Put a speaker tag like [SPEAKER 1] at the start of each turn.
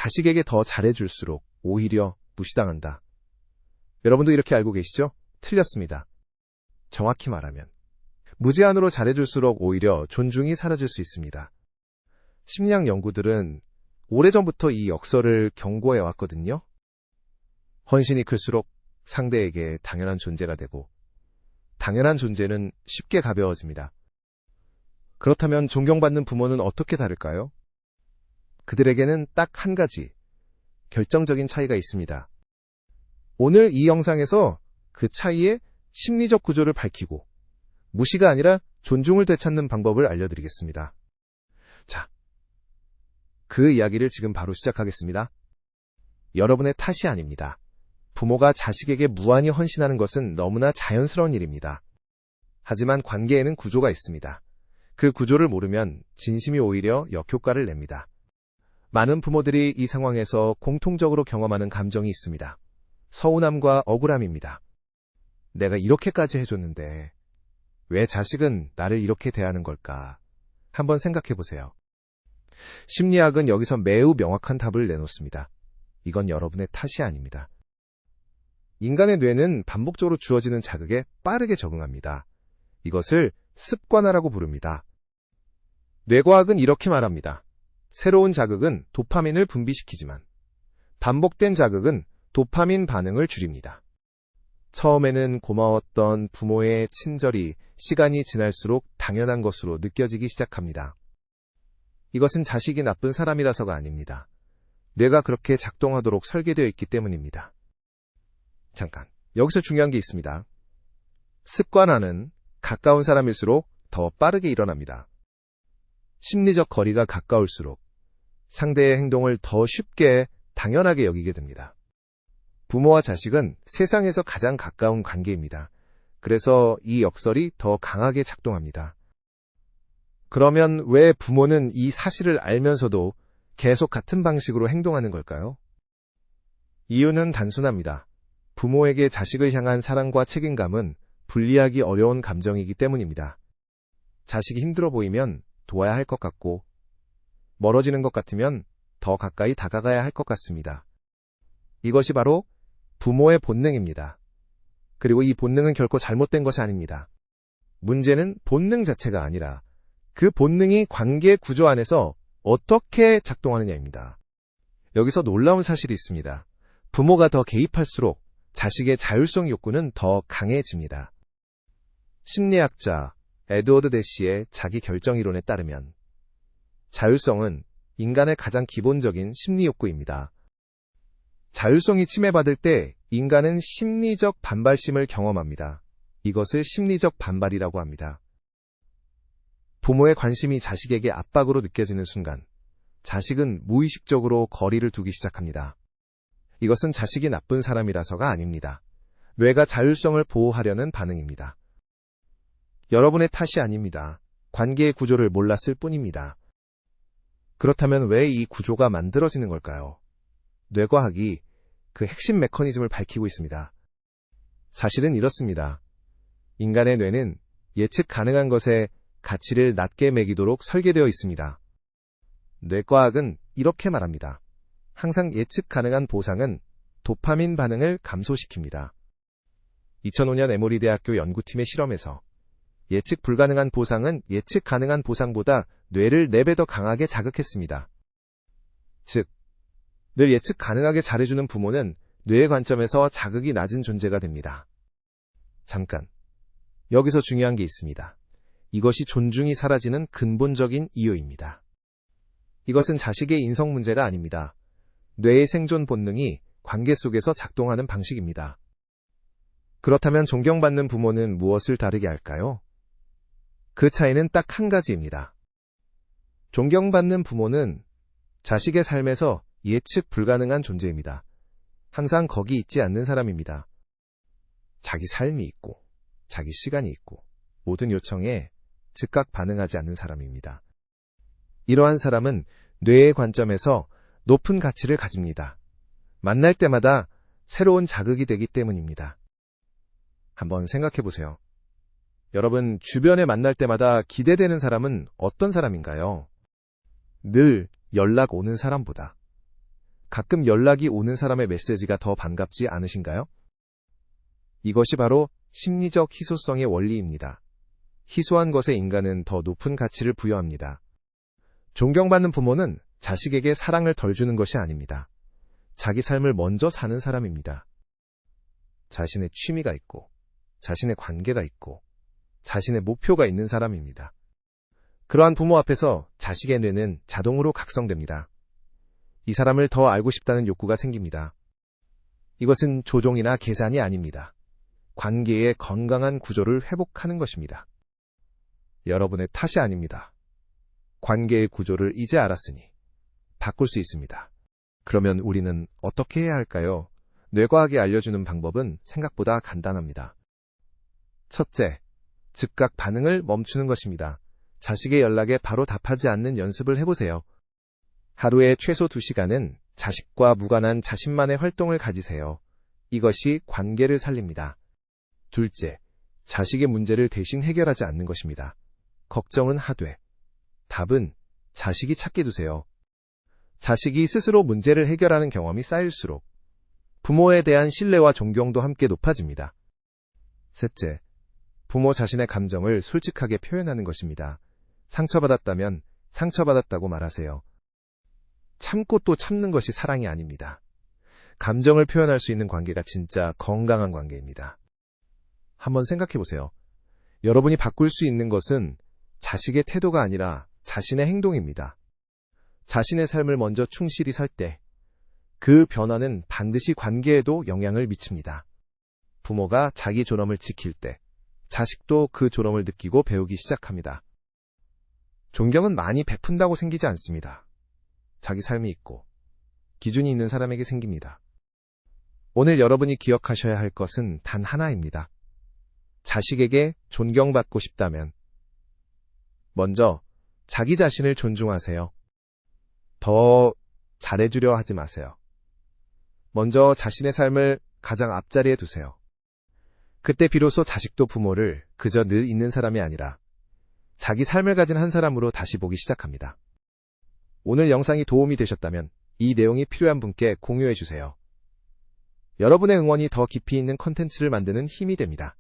[SPEAKER 1] 자식에게 더 잘해줄수록 오히려 무시당한다. 여러분도 이렇게 알고 계시죠? 틀렸습니다. 정확히 말하면 무제한으로 잘해줄수록 오히려 존중이 사라질 수 있습니다. 심리학 연구들은 오래전부터 이 역설을 경고해왔거든요. 헌신이 클수록 상대에게 당연한 존재가 되고 당연한 존재는 쉽게 가벼워집니다. 그렇다면 존경받는 부모는 어떻게 다를까요? 그들에게는 딱 한 가지 결정적인 차이가 있습니다. 오늘 이 영상에서 그 차이의 심리적 구조를 밝히고 무시가 아니라 존중을 되찾는 방법을 알려드리겠습니다. 자, 그 이야기를 지금 바로 시작하겠습니다. 여러분의 탓이 아닙니다. 부모가 자식에게 무한히 헌신하는 것은 너무나 자연스러운 일입니다. 하지만 관계에는 구조가 있습니다. 그 구조를 모르면 진심이 오히려 역효과를 냅니다. 많은 부모들이 이 상황에서 공통적으로 경험하는 감정이 있습니다. 서운함과 억울함입니다. 내가 이렇게까지 해줬는데 왜 자식은 나를 이렇게 대하는 걸까? 한번 생각해 보세요. 심리학은 여기서 매우 명확한 답을 내놓습니다. 이건 여러분의 탓이 아닙니다. 인간의 뇌는 반복적으로 주어지는 자극에 빠르게 적응합니다. 이것을 습관화라고 부릅니다. 뇌과학은 이렇게 말합니다. 새로운 자극은 도파민을 분비시키지만 반복된 자극은 도파민 반응을 줄입니다. 처음에는 고마웠던 부모의 친절이 시간이 지날수록 당연한 것으로 느껴지기 시작합니다. 이것은 자식이 나쁜 사람이라서가 아닙니다. 뇌가 그렇게 작동하도록 설계되어 있기 때문입니다. 잠깐, 여기서 중요한 게 있습니다. 습관화는 가까운 사람일수록 더 빠르게 일어납니다. 심리적 거리가 가까울수록 상대의 행동을 더 쉽게 당연하게 여기게 됩니다. 부모와 자식은 세상에서 가장 가까운 관계입니다. 그래서 이 역설이 더 강하게 작동합니다. 그러면 왜 부모는 이 사실을 알면서도 계속 같은 방식으로 행동하는 걸까요? 이유는 단순합니다. 부모에게 자식을 향한 사랑과 책임감은 분리하기 어려운 감정이기 때문입니다. 자식이 힘들어 보이면 도와야 할 것 같고 멀어지는 것 같으면 더 가까이 다가가야 할 것 같습니다. 이것이 바로 부모의 본능입니다. 그리고 이 본능은 결코 잘못된 것이 아닙니다. 문제는 본능 자체가 아니라 그 본능이 관계 구조 안에서 어떻게 작동하느냐입니다. 여기서 놀라운 사실이 있습니다. 부모가 더 개입할수록 자식의 자율성 욕구는 더 강해집니다. 심리학자 에드워드 대시의 자기 결정 이론에 따르면 자율성은 인간의 가장 기본적인 심리 욕구입니다. 자율성이 침해받을 때 인간은 심리적 반발심을 경험합니다. 이것을 심리적 반발이라고 합니다. 부모의 관심이 자식에게 압박으로 느껴지는 순간 자식은 무의식적으로 거리를 두기 시작합니다. 이것은 자식이 나쁜 사람이라서가 아닙니다. 뇌가 자율성을 보호하려는 반응입니다. 여러분의 탓이 아닙니다. 관계의 구조를 몰랐을 뿐입니다. 그렇다면 왜 이 구조가 만들어지는 걸까요? 뇌과학이 그 핵심 메커니즘을 밝히고 있습니다. 사실은 이렇습니다. 인간의 뇌는 예측 가능한 것에 가치를 낮게 매기도록 설계되어 있습니다. 뇌과학은 이렇게 말합니다. 항상 예측 가능한 보상은 도파민 반응을 감소시킵니다. 2005년 에모리 대학교 연구팀의 실험에서 예측 불가능한 보상은 예측 가능한 보상보다 뇌를 4배 더 강하게 자극했습니다. 즉, 늘 예측 가능하게 잘해주는 부모는 뇌의 관점에서 자극이 낮은 존재가 됩니다. 잠깐, 여기서 중요한 게 있습니다. 이것이 존중이 사라지는 근본적인 이유입니다. 이것은 자식의 인성 문제가 아닙니다. 뇌의 생존 본능이 관계 속에서 작동하는 방식입니다. 그렇다면 존경받는 부모는 무엇을 다르게 할까요? 그 차이는 딱 한 가지입니다. 존경받는 부모는 자식의 삶에서 예측 불가능한 존재입니다. 항상 거기 있지 않는 사람입니다. 자기 삶이 있고, 자기 시간이 있고, 모든 요청에 즉각 반응하지 않는 사람입니다. 이러한 사람은 뇌의 관점에서 높은 가치를 가집니다. 만날 때마다 새로운 자극이 되기 때문입니다. 한번 생각해 보세요. 여러분, 주변에 만날 때마다 기대되는 사람은 어떤 사람인가요? 늘 연락 오는 사람보다 가끔 연락이 오는 사람의 메시지가 더 반갑지 않으신가요? 이것이 바로 심리적 희소성의 원리입니다. 희소한 것에 인간은 더 높은 가치를 부여합니다. 존경받는 부모는 자식에게 사랑을 덜 주는 것이 아닙니다. 자기 삶을 먼저 사는 사람입니다. 자신의 취미가 있고, 자신의 관계가 있고, 자신의 목표가 있는 사람입니다. 그러한 부모 앞에서 자식의 뇌는 자동으로 각성됩니다. 이 사람을 더 알고 싶다는 욕구가 생깁니다. 이것은 조종이나 계산이 아닙니다. 관계의 건강한 구조를 회복하는 것입니다. 여러분의 탓이 아닙니다. 관계의 구조를 이제 알았으니 바꿀 수 있습니다. 그러면 우리는 어떻게 해야 할까요? 뇌과학이 알려주는 방법은 생각보다 간단합니다. 첫째, 즉각 반응을 멈추는 것입니다. 자식의 연락에 바로 답하지 않는 연습을 해보세요. 하루에 최소 2시간은 자식과 무관한 자신만의 활동을 가지세요. 이것이 관계를 살립니다. 둘째, 자식의 문제를 대신 해결하지 않는 것입니다. 걱정은 하되, 답은 자식이 찾게 두세요. 자식이 스스로 문제를 해결하는 경험이 쌓일수록 부모에 대한 신뢰와 존경도 함께 높아집니다. 셋째, 부모 자신의 감정을 솔직하게 표현하는 것입니다. 상처받았다면 상처받았다고 말하세요. 참고 또 참는 것이 사랑이 아닙니다. 감정을 표현할 수 있는 관계가 진짜 건강한 관계입니다. 한번 생각해 보세요. 여러분이 바꿀 수 있는 것은 자식의 태도가 아니라 자신의 행동입니다. 자신의 삶을 먼저 충실히 살 때 그 변화는 반드시 관계에도 영향을 미칩니다. 부모가 자기 존엄을 지킬 때 자식도 그 존엄을 느끼고 배우기 시작합니다. 존경은 많이 베푼다고 생기지 않습니다. 자기 삶이 있고 기준이 있는 사람에게 생깁니다. 오늘 여러분이 기억하셔야 할 것은 단 하나입니다. 자식에게 존경받고 싶다면 먼저 자기 자신을 존중하세요. 더 잘해주려 하지 마세요. 먼저 자신의 삶을 가장 앞자리에 두세요. 그때 비로소 자식도 부모를 그저 늘 있는 사람이 아니라 자기 삶을 가진 한 사람으로 다시 보기 시작합니다. 오늘 영상이 도움이 되셨다면 이 내용이 필요한 분께 공유해 주세요. 여러분의 응원이 더 깊이 있는 콘텐츠를 만드는 힘이 됩니다.